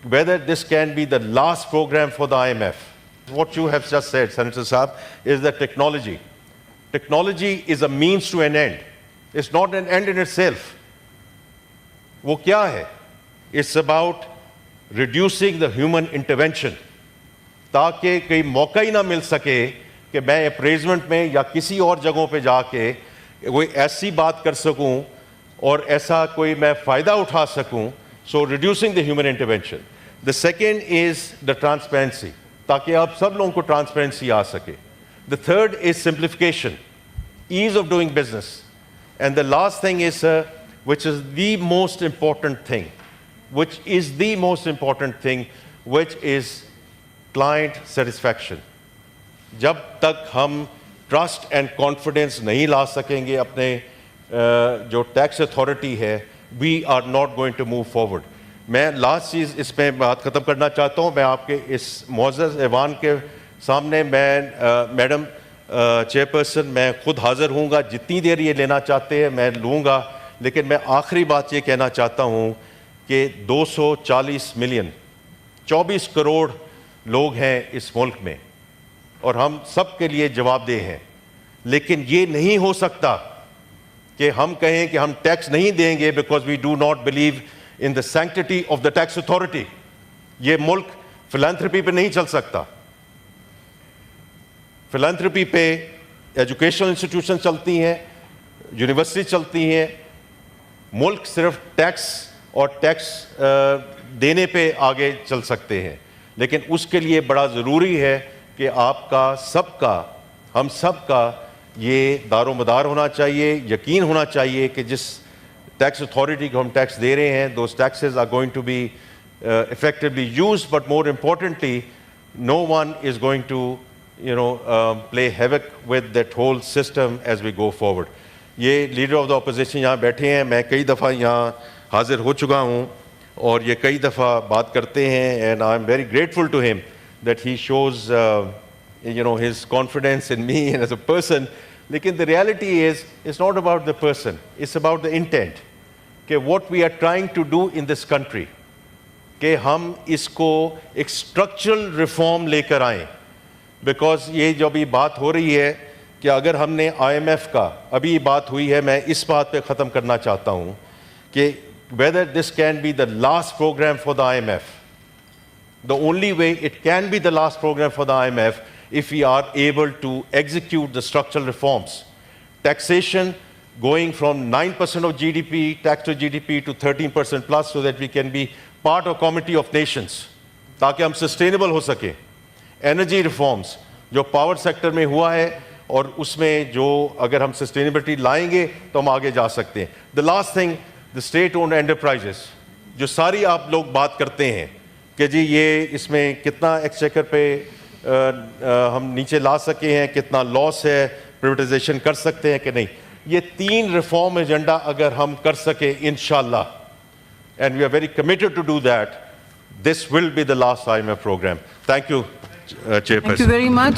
whether this can be the last program for the IMF. What you have just said, Senator Saab, is that technology is a means to an end. It's not an end in itself. वो क्या है? It's about reducing the human intervention, ताकि कोई मौका ही ना मिल सके कि मैं अप्रेजमेंट में या किसी और जगहों पे जाके कोई ऐसी बात कर सकूं और ऐसा कोई मैं फ़ायदा उठा सकूं. So reducing the human intervention. The second is the transparency, ताकि आप सब लोगों को transparency आ सके. The third is simplification, ease of doing business. And the last thing is, which is the most important thing, which is client satisfaction. जब तक हम trust and confidence नहीं ला सकेंगे अपने जो tax authority है, we are not going to move forward. मैं last चीज़ इसमें बात ख़त्म करना चाहता हूँ. मैं आपके इस मुअज़्ज़ज़ ऐवान के सामने मैडम चेयरपर्सन मैं खुद हाज़िर हूँगा. जितनी देर ये लेना चाहते हैं मैं लूँगा, लेकिन मैं आखिरी बात ये कहना चाहता हूँ कि 240 मिलियन 24 करोड़ लोग हैं इस मुल्क में और हम सब के लिए जवाबदेह हैं. लेकिन ये नहीं हो सकता कि हम कहें कि हम टैक्स नहीं देंगे because we do not believe in the sanctity of the tax authority. ये मुल्क फिलैंथ्रोपी पे नहीं चल सकता. फिलैंथ्रोपी पे एजुकेशनल इंस्टीट्यूशन चलती हैं, यूनिवर्सिटी चलती हैं. मुल्क सिर्फ टैक्स और टैक्स देने पे आगे चल सकते हैं. लेकिन उसके लिए बड़ा ज़रूरी है कि आपका सबका, हम सबका ये दारोमदार होना चाहिए, यकीन होना चाहिए कि जिस टैक्स अथॉरिटी को हम टैक्स दे रहे हैं, those taxes are going to be effectively used, but more importantly, no one is going to, play havoc with that whole system as we go forward. ये लीडर ऑफ द अपोजिशन यहाँ बैठे हैं, मैं कई दफ़ा यहाँ हाजिर हो चुका हूँ और ये कई दफ़ा बात करते हैं, and I'm very grateful to him that he shows, his confidence in me and as a person. लेकिन the reality is, it's not about the person, it's about the intent. कि what we are trying to do in this country, कि हम इसको एक structural reform लेकर आएँ. Because ये जो अभी बात हो रही है कि अगर हमने IMF का, अभी बात हुई है, मैं इस बात पे ख़त्म करना चाहता हूँ कि whether this can be the last program for the IMF. The only way it can be the last program for the IMF if we are able to execute the structural reforms. Taxation going from 9% of GDP, tax to GDP, to 13% plus, so that we can be part of Committee of Nations, ताकि हम sustainable हो सके. Energy reforms जो power sector में हुआ है और उसमें जो अगर हम sustainability लाएंगे तो हम आगे जा सकते हैं. The last thing, the state-owned enterprises, जो सारी आप लोग बात करते हैं कि जी ये इसमें कितना एक्सचेकर पे हम नीचे ला सके हैं, कितना लॉस है, प्राइवेटाइजेशन कर सकते हैं कि नहीं. ये 3 रिफॉर्म एजेंडा अगर हम कर सके इंशाल्लाह, and we are very committed to do that, this will be the last IMF program. Thank you, Chairperson. Thank you very much.